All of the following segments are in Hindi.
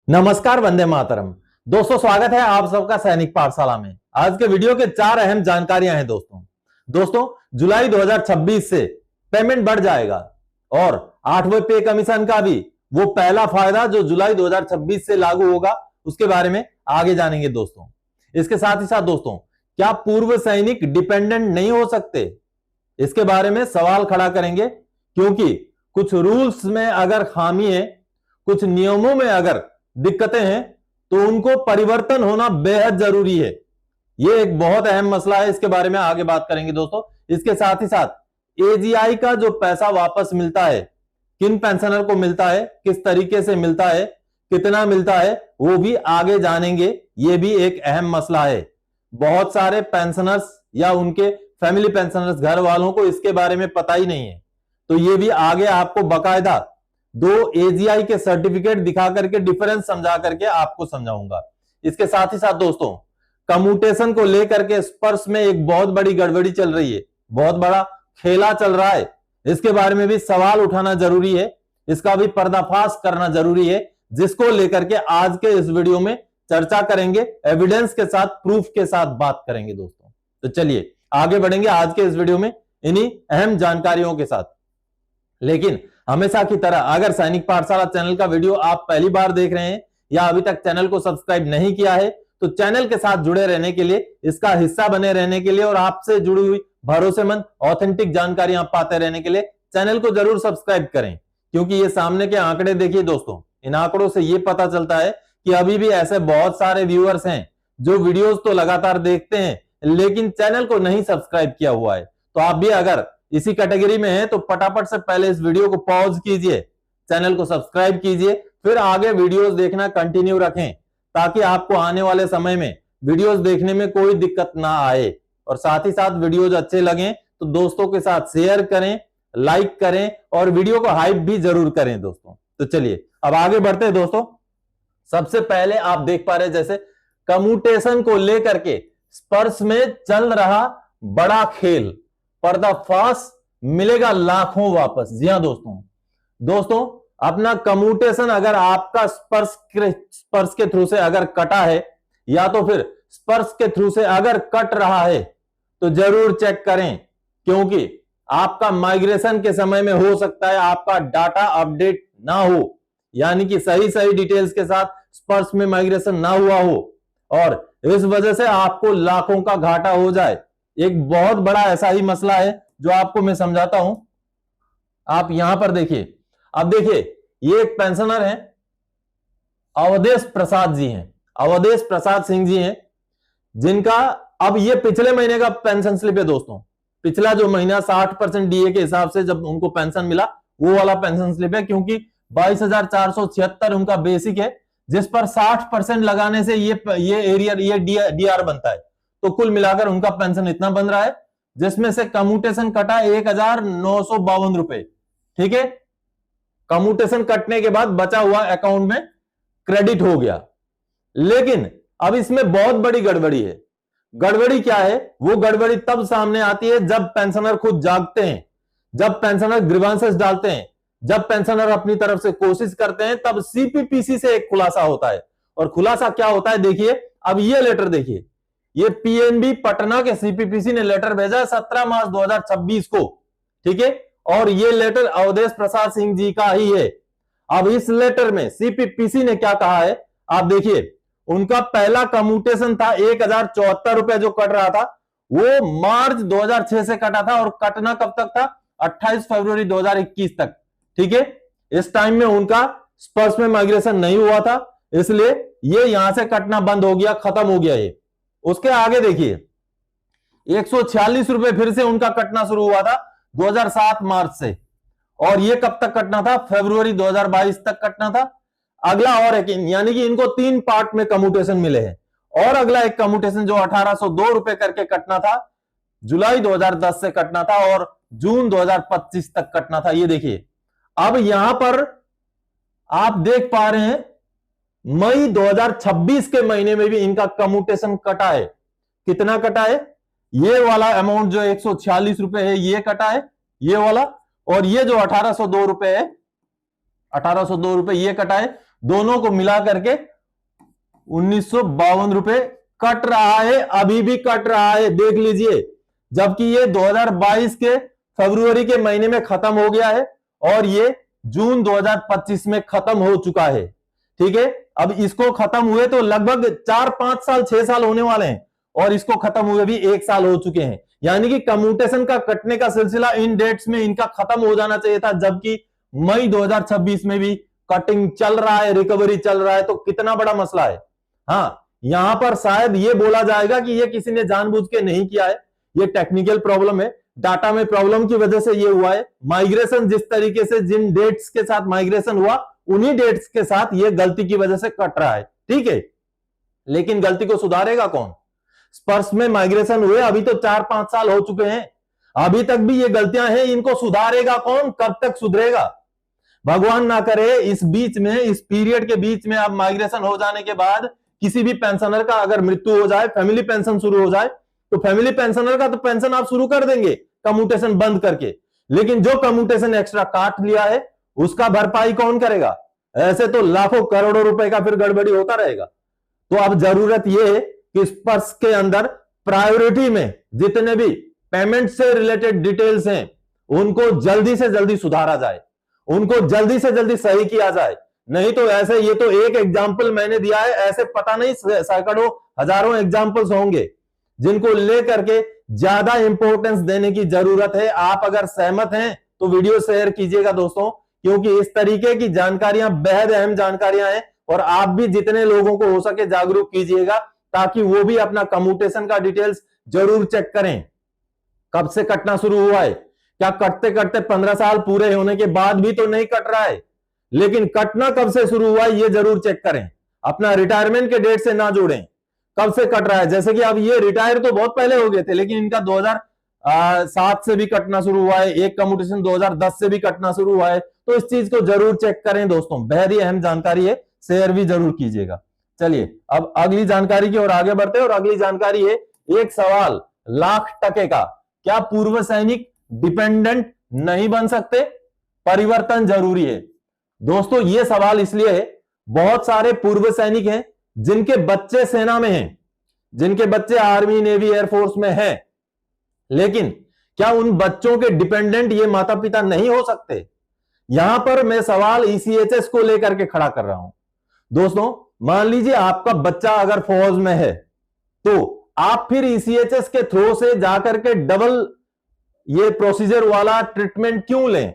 नमस्कार, वंदे मातरम। दोस्तों, स्वागत है आप सबका सैनिक पाठशाला में। आज के वीडियो के 4 अहम जानकारियां हैं दोस्तों जुलाई 2026 से पेमेंट बढ़ जाएगा और 8वें पे कमीशन का भी वो पहला फायदा जो जुलाई 2026 से लागू होगा उसके बारे में आगे जानेंगे दोस्तों। इसके साथ ही साथ दोस्तों, क्या पूर्व सैनिक डिपेंडेंट नहीं हो सकते, इसके बारे में सवाल खड़ा करेंगे, क्योंकि कुछ रूल्स में अगर खामी है, कुछ नियमों में अगर दिक्कतें हैं तो उनको परिवर्तन होना बेहद जरूरी है। यह एक बहुत अहम मसला है, इसके बारे में आगे बात करेंगे दोस्तों। इसके साथ ही साथ एजीआई का जो पैसा वापस मिलता है, किन पेंशनर को मिलता है, किस तरीके से मिलता है, कितना मिलता है, वो भी आगे जानेंगे। यह भी एक अहम मसला है। बहुत सारे पेंशनर्स या उनके फैमिली पेंशनर्स घर वालों को इसके बारे में पता ही नहीं है, तो यह भी आगे आपको बकायदा 2 एजीआई के सर्टिफिकेट दिखा करके डिफरेंस समझा करके आपको समझाऊंगा। इसके साथ ही साथ दोस्तों, कम्यूटेशन को लेकर के स्पर्श में एक बहुत बड़ी गड़बड़ी चल रही है, बहुत बड़ा खेला चल रहा है। इसके बारे में भी सवाल उठाना जरूरी है, इसका भी पर्दाफाश करना जरूरी है, जिसको लेकर के आज के इस वीडियो में चर्चा करेंगे, एविडेंस के साथ, प्रूफ के साथ बात करेंगे दोस्तों। तो चलिए आगे बढ़ेंगे आज के इस वीडियो में इन्हीं अहम जानकारियों के साथ। लेकिन हमेशा की तरह अगर सैनिक पाठशाला चैनल का वीडियो आप पहली बार देख रहे हैं या अभी तक चैनल को सब्सक्राइब नहीं किया है, तो चैनल के साथ जुड़े रहने के लिए, इसका हिस्सा बने रहने के लिए और आपसे जुड़ी हुई भरोसेमंद ऑथेंटिक जानकारी आप पाते रहने के लिए चैनल को जरूर सब्सक्राइब करें। क्योंकि ये सामने के आंकड़े देखिए दोस्तों, इन आंकड़ों से ये पता चलता है कि अभी भी ऐसे बहुत सारे व्यूअर्स हैं जो वीडियोस तो लगातार देखते हैं लेकिन चैनल को नहीं सब्सक्राइब किया हुआ है। तो आप भी अगर इसी कैटेगरी में है तो फटाफट से पहले इस वीडियो को पॉज कीजिए, चैनल को सब्सक्राइब कीजिए, फिर आगे वीडियोस देखना कंटिन्यू रखें, ताकि आपको आने वाले समय में वीडियोस देखने में कोई दिक्कत ना आए। और साथ ही साथ वीडियोस अच्छे लगें तो दोस्तों के साथ शेयर करें, लाइक करें और वीडियो को हाइप भी जरूर करें दोस्तों। तो चलिए अब आगे बढ़ते हैं दोस्तों। सबसे पहले आप देख पा रहे जैसे कम्यूटेशन को लेकर के स्पर्श में चल रहा बड़ा खेल, पर्दाफाश मिलेगा लाखों वापस। जी हां दोस्तों, अपना कम्यूटेशन अगर आपका स्पर्श के थ्रू से अगर कटा है या तो फिर स्पर्श के थ्रू से अगर कट रहा है तो जरूर चेक करें, क्योंकि आपका माइग्रेशन के समय में हो सकता है आपका डाटा अपडेट ना हो, यानी कि सही डिटेल्स के साथ स्पर्श में माइग्रेशन ना हुआ हो और इस वजह से आपको लाखों का घाटा हो जाए। एक बहुत बड़ा ऐसा ही मसला है जो आपको मैं समझाता हूं। आप यहां पर देखिए, अब देखिए ये एक पेंशनर है, अवधेश प्रसाद जी हैं, अवधेश प्रसाद सिंह जी हैं, जिनका अब ये पिछले महीने का पेंशन स्लिप है दोस्तों। पिछला जो महीना 60% डीए के हिसाब से जब उनको पेंशन मिला वो वाला पेंशन स्लिप है, क्योंकि 22,476 उनका बेसिक है, जिस पर 60% लगाने से ये डीआर बनता है। तो कुल मिलाकर उनका पेंशन इतना बन रहा है, जिसमें से कम्यूटेशन कटा 1,952 रुपए। ठीक है, कम्यूटेशन कटने के बाद बचा हुआ अकाउंट में क्रेडिट हो गया। लेकिन अब इसमें बहुत बड़ी गड़बड़ी है। गड़बड़ी क्या है? वो गड़बड़ी तब सामने आती है जब पेंशनर खुद जागते हैं, जब पेंशनर ग्रीवांसेस डालते हैं, जब पेंशनर अपनी तरफ से कोशिश करते हैं, तब सीपीपीसी से एक खुलासा होता है। और खुलासा क्या होता है देखिए, अब ये लेटर देखिए, ये पीएनबी पटना के सीपीपीसी ने लेटर भेजा 17 मार्च 2026 को। ठीक है, और ये लेटर अवधेश प्रसाद सिंह जी का ही है। अब इस लेटर में सीपीपीसी ने क्या कहा है आप देखिए, उनका पहला कम्यूटेशन था 1,074 रुपए जो कट रहा था, वो मार्च 2006 से कटा था और कटना कब तक था? 28 फरवरी 2021 तक। ठीक है, इस टाइम में उनका स्पर्श में माइग्रेशन नहीं हुआ था, इसलिए ये यहां से कटना बंद हो गया, खत्म हो गया ये। उसके आगे देखिए 146 रुपए फिर से उनका कटना शुरू हुआ था 2007 मार्च से, और ये कब तक कटना था? फरवरी 2022 तक कटना था। अगला और एक, यानी कि इनको 3 पार्ट में कम्यूटेशन मिले हैं। और अगला एक कम्यूटेशन जो 1802 रुपए करके कटना था, जुलाई 2010 से कटना था और जून 2025 तक कटना था। ये देखिए, अब यहां पर आप देख पा रहे हैं मई 2026 के महीने में भी इनका कम्यूटेशन कटा है। कितना कटा है? ये वाला अमाउंट जो 146 रुपए है ये कटा है, ये वाला, और ये जो 1802 रुपए है, 1802 रुपए ये कटा है। दोनों को मिला करके 1952 रुपए कट रहा है, अभी भी कट रहा है, देख लीजिए। जबकि ये 2022 के फरवरी के महीने में खत्म हो गया है और ये जून 2025 में खत्म हो चुका है। ठीक है, अब इसको खत्म हुए तो लगभग 4-5 साल 6 साल होने वाले हैं और इसको खत्म हुए भी 1 साल हो चुके हैं। यानी कि कम्यूटेशन का कटने का सिलसिला इन डेट्स में इनका खत्म हो जाना चाहिए था, जबकि मई 2026 में भी कटिंग चल रहा है, रिकवरी चल रहा है। तो कितना बड़ा मसला है। हाँ, यहां पर शायद ये बोला जाएगा कि ये किसी ने जानबूझ के नहीं किया है, ये टेक्निकल प्रॉब्लम है, डाटा में प्रॉब्लम की वजह से ये हुआ है। माइग्रेशन जिस तरीके से जिन डेट्स के साथ माइग्रेशन हुआ उन्हीं डेट्स के साथ ये गलती की वजह से कट रहा है। ठीक है, लेकिन गलती को सुधारेगा कौन? स्पर्श में माइग्रेशन हुए अभी तो 4-5 साल हो चुके हैं, अभी तक भी ये गलतियां हैं, इनको सुधारेगा कौन? कब तक सुधरेगा? भगवान ना करे इस बीच में, इस पीरियड के बीच में अब माइग्रेशन हो जाने के बाद किसी भी पेंशनर का अगर मृत्यु हो जाए, फैमिली पेंशन शुरू हो जाए, तो फैमिली पेंशनर का तो पेंशन आप शुरू कर देंगे कम्यूटेशन बंद करके, लेकिन जो कम्यूटेशन एक्स्ट्रा काट लिया है उसका भरपाई कौन करेगा? ऐसे तो लाखों करोड़ों रुपए का फिर गड़बड़ी होता रहेगा। तो अब जरूरत यह है कि स्पर्श के अंदर प्रायोरिटी में जितने भी पेमेंट से रिलेटेड डिटेल्स हैं उनको जल्दी से जल्दी सुधारा जाए, उनको जल्दी से जल्दी सही किया जाए। नहीं तो ऐसे, ये तो एक एग्जाम्पल मैंने दिया है, ऐसे पता नहीं सैकड़ों हजारों एग्जाम्पल्स होंगे जिनको लेकर के ज्यादा इंपॉर्टेंस देने की जरूरत है। आप अगर सहमत हैं तो वीडियो शेयर कीजिएगा दोस्तों, क्योंकि इस तरीके की जानकारियां बेहद अहम जानकारियां हैं और आप भी जितने लोगों को हो सके जागरूक कीजिएगा ताकि वो भी अपना कम्यूटेशन का डिटेल्स जरूर चेक करें। कब से कटना शुरू हुआ है? क्या कटते कटते 15 साल पूरे होने के बाद भी तो नहीं कट रहा है, लेकिन कटना कब से शुरू हुआ है ये जरूर चेक करें। अपना रिटायरमेंट के डेट से ना जोड़ें, कब से कट रहा है। जैसे कि अब ये रिटायर तो बहुत पहले हो गए थे, लेकिन इनका 2007 से भी कटना शुरू हुआ है, एक कम्यूटेशन 2010 से भी कटना शुरू हुआ है। तो इस चीज को जरूर चेक करें दोस्तों, बेहद ही अहम जानकारी है, शेयर भी जरूर कीजिएगा। चलिए अब अगली जानकारी की ओर आगे बढ़ते हैं और अगली जानकारी है एक सवाल $1,00,000 का, क्या पूर्व सैनिक डिपेंडेंट नहीं बन सकते? परिवर्तन जरूरी है। दोस्तों ये सवाल इसलिए है, बहुत सारे पूर्व सैनिक हैं जिनके बच्चे सेना में हैं, जिनके बच्चे आर्मी, नेवी, एयरफोर्स में हैं, लेकिन क्या उन बच्चों के डिपेंडेंट ये माता पिता नहीं हो सकते? यहां पर मैं सवाल ईसीएचएस को लेकर के खड़ा कर रहा हूं। दोस्तों मान लीजिए आपका बच्चा अगर फौज में है तो आप फिर ईसीएचएस के थ्रू से जाकर के डबल ये प्रोसीजर वाला ट्रीटमेंट क्यों लें?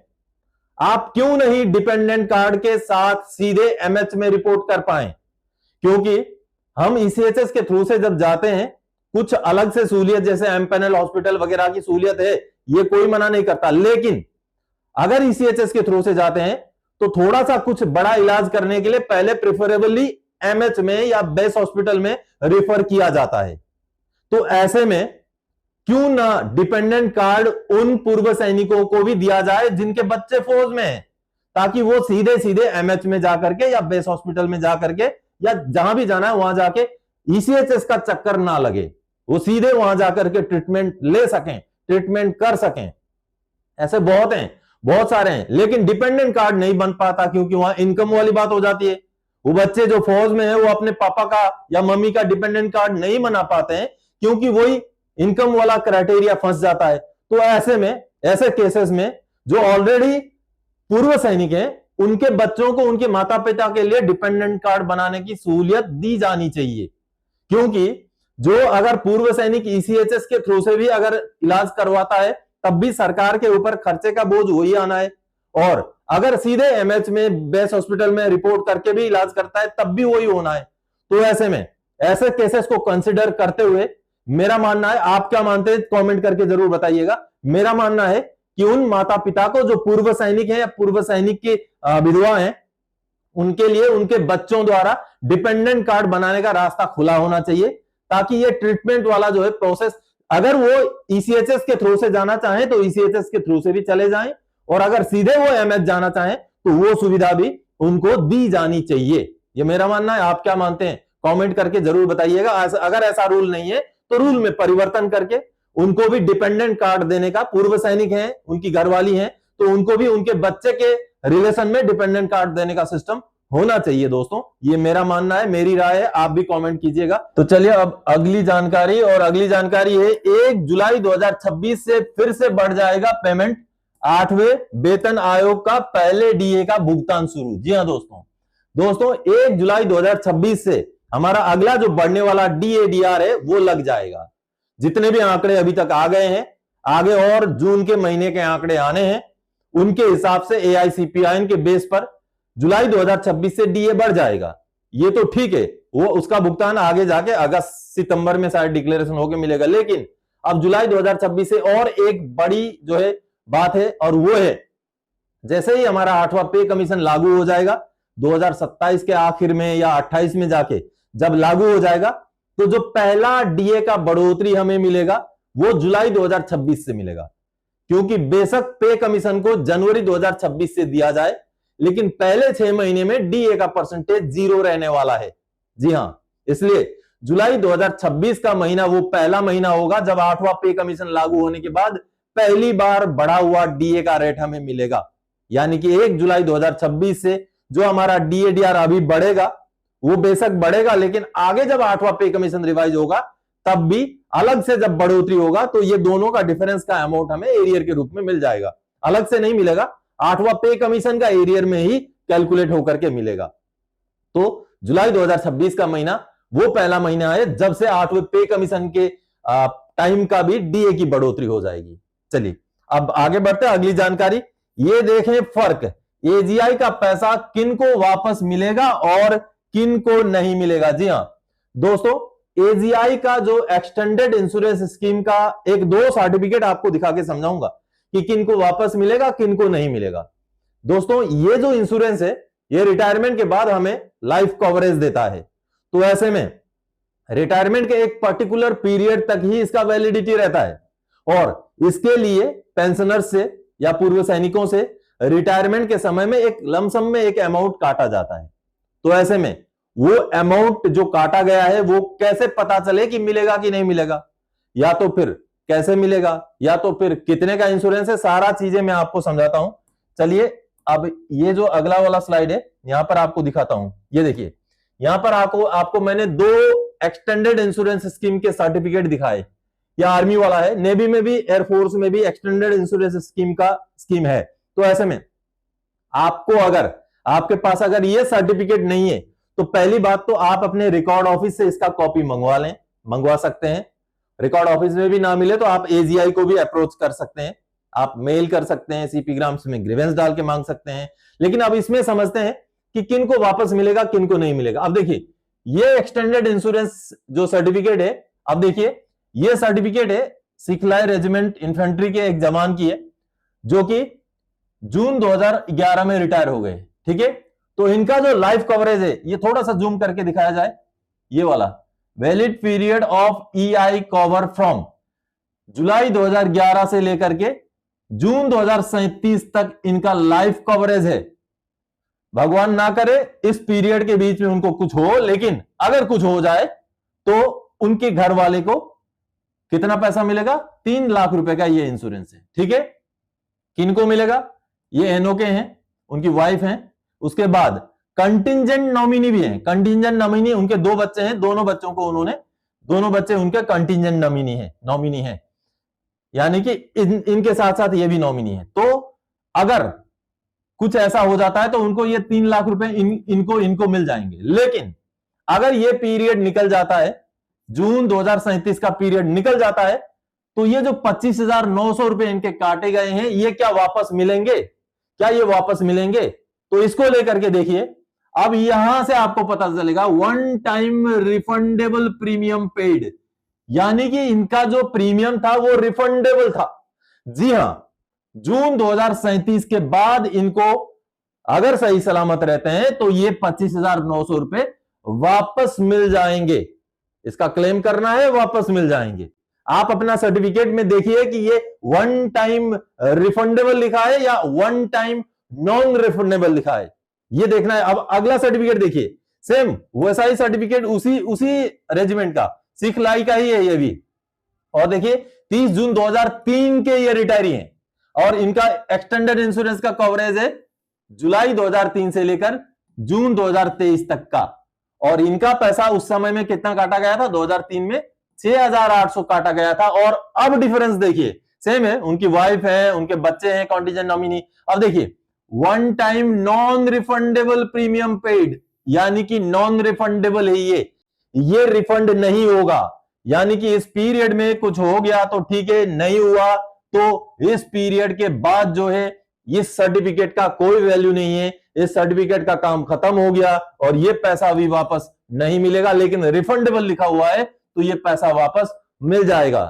आप क्यों नहीं डिपेंडेंट कार्ड के साथ सीधे एमएच में रिपोर्ट कर पाए? क्योंकि हम ईसीएचएस के थ्रू से जब जाते हैं कुछ अलग से सहूलियत, जैसे एमपैनल हॉस्पिटल वगैरह की सहूलियत है, ये कोई मना नहीं करता, लेकिन अगर ईसीएचएस के थ्रू से जाते हैं तो थोड़ा सा कुछ बड़ा इलाज करने के लिए पहले प्रेफरेबली एमएच में या बेस हॉस्पिटल में रेफर किया जाता है। तो ऐसे में क्यों ना डिपेंडेंट कार्ड उन पूर्व सैनिकों को भी दिया जाए जिनके बच्चे फौज में हैं, ताकि वो सीधे सीधे एमएच में जाकर के या बेस हॉस्पिटल में जाकर के या जहां भी जाना है वहां जाके ईसीएचएस का चक्कर ना लगे, वो सीधे वहां जाकर के ट्रीटमेंट ले सकें, ट्रीटमेंट कर सकें। ऐसे बहुत हैं, बहुत सारे हैं, लेकिन डिपेंडेंट कार्ड नहीं बन पाता क्योंकि वहां इनकम वाली बात हो जाती है। वो बच्चे जो फौज में है वो अपने पापा का या मम्मी का डिपेंडेंट कार्ड नहीं बना पाते हैं क्योंकि वही इनकम वाला क्राइटेरिया फंस जाता है। तो ऐसे में, ऐसे केसेस में जो ऑलरेडी पूर्व सैनिक हैं उनके बच्चों को उनके माता पिता के लिए डिपेंडेंट कार्ड बनाने की सहूलियत दी जानी चाहिए, क्योंकि जो अगर पूर्व सैनिक ईसीएचएस के थ्रू से भी अगर इलाज करवाता है तब भी सरकार के ऊपर खर्चे का बोझ वही आना है, और अगर सीधे एमएच में बेस हॉस्पिटल में रिपोर्ट करके भी इलाज करता है तब भी वही होना है। तो ऐसे में ऐसे केसेस को कंसिडर करते हुए मेरा मानना है, आप क्या मानते हैं कमेंट करके जरूर बताइएगा, मेरा मानना है कि उन माता पिता को जो पूर्व सैनिक हैं या पूर्व सैनिक की विधवा हैं उनके लिए उनके बच्चों द्वारा डिपेंडेंट कार्ड बनाने का रास्ता खुला होना चाहिए, ताकि ये ट्रीटमेंट वाला जो है प्रोसेस, अगर वो ईसीएचएस के थ्रू से जाना चाहें तो ईसीएचएस के थ्रू से भी चले जाएं, और अगर सीधे वो एमएच जाना चाहें तो वो सुविधा भी उनको दी जानी चाहिए। ये मेरा मानना है, आप क्या मानते हैं कमेंट करके जरूर बताइएगा। अगर ऐसा रूल नहीं है तो रूल में परिवर्तन करके उनको भी डिपेंडेंट कार्ड देने का, पूर्व सैनिक हैं, उनकी घरवाली हैं, तो उनको भी उनके बच्चे के रिलेशन में डिपेंडेंट कार्ड देने का सिस्टम होना चाहिए दोस्तों, ये मेरा मानना है, मेरी राय है, आप भी कमेंट कीजिएगा। तो चलिए अब अगली जानकारी, और अगली जानकारी है 1 जुलाई 2026 से फिर से बढ़ जाएगा पेमेंट। 8वें वेतन आयोग का पहले डीए का भुगतान शुरू। जी हां दोस्तों 1 जुलाई 2026 से हमारा अगला जो बढ़ने वाला डीए डीआर है वो लग जाएगा। जितने भी आंकड़े अभी तक आ गए हैं, आगे और जून के महीने के आंकड़े आने हैं, उनके हिसाब से एआईसीपीआईएन के बेस पर जुलाई 2026 से डीए बढ़ जाएगा। ये तो ठीक है, वो उसका भुगतान आगे जाके अगस्त सितंबर में शायद डिक्लेरेशन होकर मिलेगा। लेकिन अब जुलाई 2026 से और एक बड़ी जो है बात है, और वो है जैसे ही हमारा 8वां पे कमीशन लागू हो जाएगा 2027 के आखिर में या 28 में जाके जब लागू हो जाएगा, तो जो पहला डीए का बढ़ोतरी हमें मिलेगा वो जुलाई 2026 से मिलेगा। क्योंकि बेशक पे कमीशन को जनवरी 2026 से दिया जाए, लेकिन पहले 6 महीने में डीए का परसेंटेज 0 रहने वाला है। जी हां, इसलिए जुलाई 2026 का महीना वो पहला महीना होगा जब 8वां पे कमीशन लागू होने के बाद पहली बार बढ़ा हुआ डीए का रेट हमें मिलेगा। यानी कि 1 जुलाई 2026 से जो हमारा डीएडीआर अभी बढ़ेगा वो बेशक बढ़ेगा, लेकिन आगे जब 8वां पे कमीशन रिवाइज होगा तब भी अलग से जब बढ़ोतरी होगा तो ये दोनों का डिफरेंस का अमाउंट हमें एरियर के रूप में मिल जाएगा, अलग से नहीं मिलेगा। 8वां पे कमीशन का एरियर में ही कैलकुलेट होकर के मिलेगा। तो जुलाई 2026 का महीना वो पहला महीना है जब से 8वें पे कमीशन के टाइम का भी डीए की बढ़ोतरी हो जाएगी। चलिए अब आगे बढ़ते हैं, अगली जानकारी ये देखें फर्क, एजीआई का पैसा किन को वापस मिलेगा और किन को नहीं मिलेगा। जी हां दोस्तों, एजीआई का जो एक्सटेंडेड इंश्योरेंस स्कीम का एक दो सर्टिफिकेट आपको दिखा के समझाऊंगा कि किन को वापस मिलेगा किन को नहीं मिलेगा। दोस्तों ये जो इंश्योरेंस है ये रिटायरमेंट के बाद हमें लाइफ कवरेज देता है, तो ऐसे में रिटायरमेंट के एक पर्टिकुलर पीरियड तक ही इसका वैलिडिटी रहता है, और इसके लिए पेंशनर्स से या पूर्व सैनिकों से रिटायरमेंट के समय में एक लमसम में एक अमाउंट काटा जाता है। तो ऐसे में वो अमाउंट जो काटा गया है वो कैसे पता चले कि मिलेगा कि नहीं मिलेगा, या तो फिर कैसे मिलेगा, या तो फिर कितने का इंश्योरेंस है, सारा चीजें मैं आपको समझाता हूं। चलिए अब ये जो अगला वाला स्लाइड है यहां पर आपको दिखाता हूं। ये देखिए यहां पर आपको मैंने 2 एक्सटेंडेड इंश्योरेंस स्कीम के सर्टिफिकेट दिखाए। या आर्मी वाला है, नेवी में भी एयरफोर्स में भी एक्सटेंडेड इंश्योरेंस स्कीम है। तो ऐसे में आपको अगर आपके पास अगर ये सर्टिफिकेट नहीं है तो पहली बात तो आप अपने रिकॉर्ड ऑफिस से इसका कॉपी मंगवा सकते हैं। रिकॉर्ड ऑफिस में भी ना मिले तो आप एजीआई को भी अप्रोच कर सकते हैं, आप मेल कर सकते हैं, सीपी ग्राम्स में ग्रीवेंस डाल के मांग सकते हैं। लेकिन अब इसमें समझते हैं कि किन को वापस मिलेगा किन को नहीं मिलेगा। अब देखिए ये एक्सटेंडेड इंश्योरेंस जो सर्टिफिकेट है, अब देखिए ये सर्टिफिकेट है सिखलाई रेजिमेंट इन्फेंट्री के एक जवान की है जो कि जून 2011 में रिटायर हो गए। ठीक है, तो इनका जो लाइफ कवरेज है ये थोड़ा सा जूम करके दिखाया जाए, ये वाला valid period of EI cover from जुलाई 2011 से लेकर के जून 2037 तक इनका लाइफ कवरेज है। भगवान ना करे इस पीरियड के बीच में उनको कुछ हो, लेकिन अगर कुछ हो जाए तो उनके घर वाले को कितना पैसा मिलेगा, 3 लाख रुपए का ये इंश्योरेंस है। ठीक है, किनको मिलेगा, ये एनओके हैं, उनकी वाइफ हैं, उसके बाद कंटिंजेंट नॉमिनी भी हैं। कंटिंजेंट नॉमिनी उनके 2 बच्चे हैं, दोनों बच्चे उनके कंटिंजेंट नॉमिनी हैं, यानी कि इनके साथ साथ ये भी नॉमिनी है। तो अगर कुछ ऐसा हो जाता है तो उनको ये 3 लाख रुपए इनको मिल जाएंगे। लेकिन अगर ये पीरियड निकल जाता है, जून 2037 का पीरियड निकल जाता है, तो ये जो 25,900 रुपए इनके काटे गए हैं ये क्या वापस मिलेंगे, क्या ये वापस मिलेंगे? तो इसको लेकर के देखिए, अब यहां से आपको पता चलेगा one time refundable premium paid, यानी कि इनका जो प्रीमियम था वो रिफंडेबल था। जी हां, जून 2037 के बाद इनको अगर सही सलामत रहते हैं तो ये 25,900 रुपए वापस मिल जाएंगे। इसका क्लेम करना है, वापस मिल जाएंगे। आप अपना सर्टिफिकेट में देखिए कि ये वन टाइम रिफंडेबल लिखा है या वन टाइम नॉन रिफंडेबल लिखा है, ये देखना है। अब अगला सर्टिफिकेट देखिए, सेम वैसा ही सर्टिफिकेट उसी रेजिमेंट का, सिखलाई का ही है ये भी। और देखिए 30 जून 2003 के ये रिटायरी हैं और इनका एक्सटेंडेड इंश्योरेंस का कवरेज है जुलाई 2003 से लेकर जून 2023 तक का। और इनका पैसा उस समय में कितना काटा गया था, 2003 में 6,800 काटा गया था। और अब डिफरेंस देखिए, सेम है, उनकी वाइफ है, उनके बच्चे हैं कॉन्टिजेंट नॉमिनी। अब देखिए, one time non refundable premium paid, यानी कि नॉन रिफंडेबल है ये रिफंड नहीं होगा। यानी कि इस पीरियड में कुछ हो गया तो ठीक है, नहीं हुआ तो इस पीरियड के बाद जो है इस सर्टिफिकेट का कोई वैल्यू नहीं है, इस सर्टिफिकेट का काम खत्म हो गया और ये पैसा अभी वापस नहीं मिलेगा। लेकिन रिफंडेबल लिखा हुआ है तो ये पैसा वापस मिल जाएगा।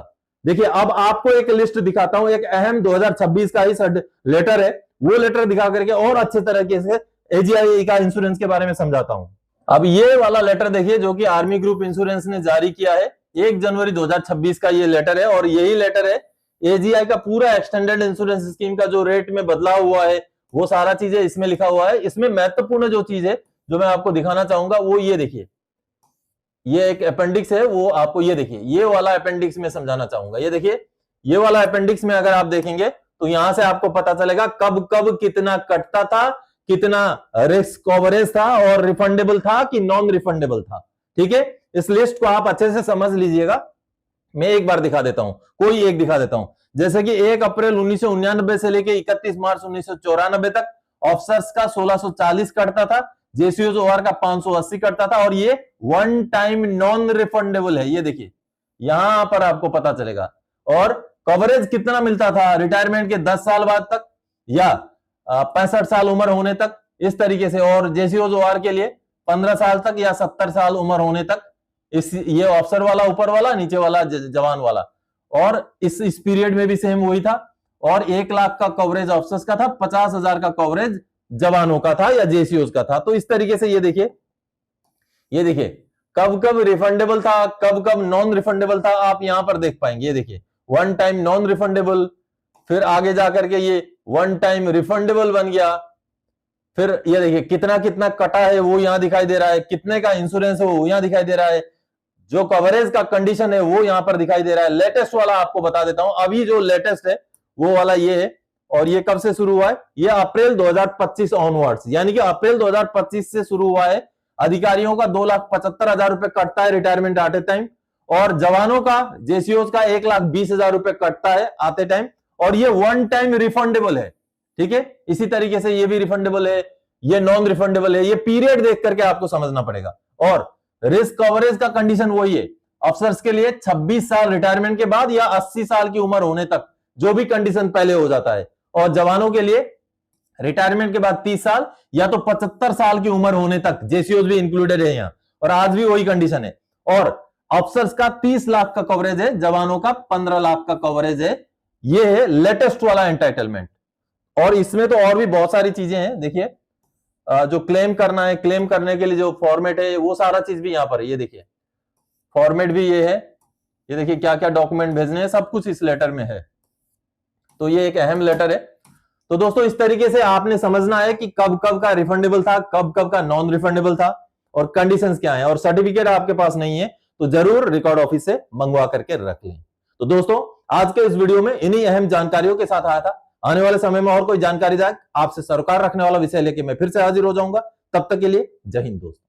देखिए, अब आपको एक लिस्ट दिखाता हूं, एक अहम 2026 का ही लेटर है, वो लेटर दिखा करके और अच्छे तरीके से एजीआई का इंश्योरेंस के बारे में समझाता हूं। अब ये वाला लेटर देखिए, जो कि आर्मी ग्रुप इंश्योरेंस ने जारी किया है, 1 जनवरी 2026 का ये लेटर है। और यही लेटर है एजीआई का पूरा एक्सटेंडेड इंश्योरेंस स्कीम का जो रेट में बदलाव हुआ है, वो सारा चीजें इसमें लिखा हुआ है। इसमें महत्वपूर्ण जो चीज है जो मैं आपको दिखाना चाहूंगा वो ये देखिए, ये एक अपेंडिक्स है, वो आपको ये देखिए, ये वाला अपेंडिक्स में समझाना चाहूंगा। ये देखिए, ये वाला अपेंडिक्स में अगर आप देखेंगे तो यहां से आपको पता चलेगा कब कब कितना कटता था, कितना रिस्क कवरेज था और रिफंडेबल था कि नॉन रिफंडेबल था। ठीक है, इस लिस्ट को आप अच्छे से समझ लीजिएगा। मैं एक बार दिखा देता हूं, कोई एक दिखा देता हूं। जैसे कि 1 अप्रैल 1999 से लेकर 31 मार्च 1994 तक ऑफिसर्स का 1640 कटता था, जेसीओज ओआर का 580 कटता था। और ये वन टाइम नॉन रिफंडेबल है, ये देखिए यहां पर आपको पता चलेगा। और कवरेज कितना मिलता था, रिटायरमेंट के 10 साल बाद तक या 65 साल उम्र होने तक, इस तरीके से। और जेसीओज ओआर के लिए 15 साल तक या 70 साल उम्र होने तक। ये ऑफिसर वाला ऊपर वाला, नीचे वाला जवान वाला। और इस पीरियड में भी सेम वही था। और 1 लाख का कवरेज ऑफिसर्स का था, 50,000 का कवरेज जवानों का था या जेसीओज का था। तो इस तरीके से ये देखिए कब कब रिफंडेबल था, कब कब नॉन रिफंडेबल था, आप यहां पर देख पाएंगे। ये देखिए, वन टाइम नॉन रिफंडेबल, फिर आगे जाकर के ये वन टाइम रिफंडेबल बन गया। फिर ये देखिए कितना कितना कटा है वो यहां दिखाई दे रहा है, कितने का इंश्योरेंस है वो यहां दिखाई दे रहा है, जो कवरेज का कंडीशन है वो यहां पर दिखाई दे रहा है। लेटेस्ट वाला आपको बता देता हूं, अभी जो लेटेस्ट है वो वाला ये है। और ये कब से शुरू हुआ है, ये अप्रैल 2025 ऑनवर्ड्स, यानी कि अप्रैल 2025 से शुरू हुआ है। अधिकारियों का 2,75,000 रुपए कटता है रिटायरमेंट आते टाइम, और जवानों का, जेसीओज का 1,20,000 रुपए कटता है आते टाइम। और ये वन टाइम रिफंडेबल है। ठीक है, इसी तरीके से ये भी रिफंडेबल है, ये नॉन रिफंडेबल है। ये पीरियड देख करके आपको समझना पड़ेगा। और रिस्क कवरेज का कंडीशन वही है, अफसर्स के लिए 26 साल रिटायरमेंट के बाद या 80 साल की उम्र होने तक, जो भी कंडीशन पहले हो जाता है। और जवानों के लिए रिटायरमेंट के बाद 30 साल या तो 75 साल की उम्र होने तक, जेसीओज भी इंक्लूडेड है यहां, और आज भी वही कंडीशन है। और अफसर्स का 30 लाख का कवरेज है, जवानों का 15 लाख का कवरेज है। ये है लेटेस्ट वाला एंटाइटलमेंट। और इसमें तो और भी बहुत सारी चीजें हैं। देखिए, जो क्लेम करना है, क्लेम करने के लिए जो फॉर्मेट है, वो सारा चीज भी यहां पर है। ये देखिए, फॉर्मेट भी ये है। ये देखिए क्या क्या डॉक्यूमेंट भेजने हैं, सब कुछ इस लेटर में है। तो ये एक अहम लेटर है। तो दोस्तों, इस तरीके से आपने समझना है कि कब कब का रिफंडेबल था, कब कब का नॉन रिफंडेबल था, और कंडीशंस क्या है। और सर्टिफिकेट आपके पास नहीं है तो जरूर रिकॉर्ड ऑफिस से मंगवा करके रख लें। तो दोस्तों, आज के इस वीडियो में इन्हीं अहम जानकारियों के साथ आया था। आने वाले समय में और कोई जानकारी आपसे सरोकार रखने वाला विषय लेके मैं फिर से हाजिर हो जाऊंगा। तब तक के लिए जय हिंद दोस्तों।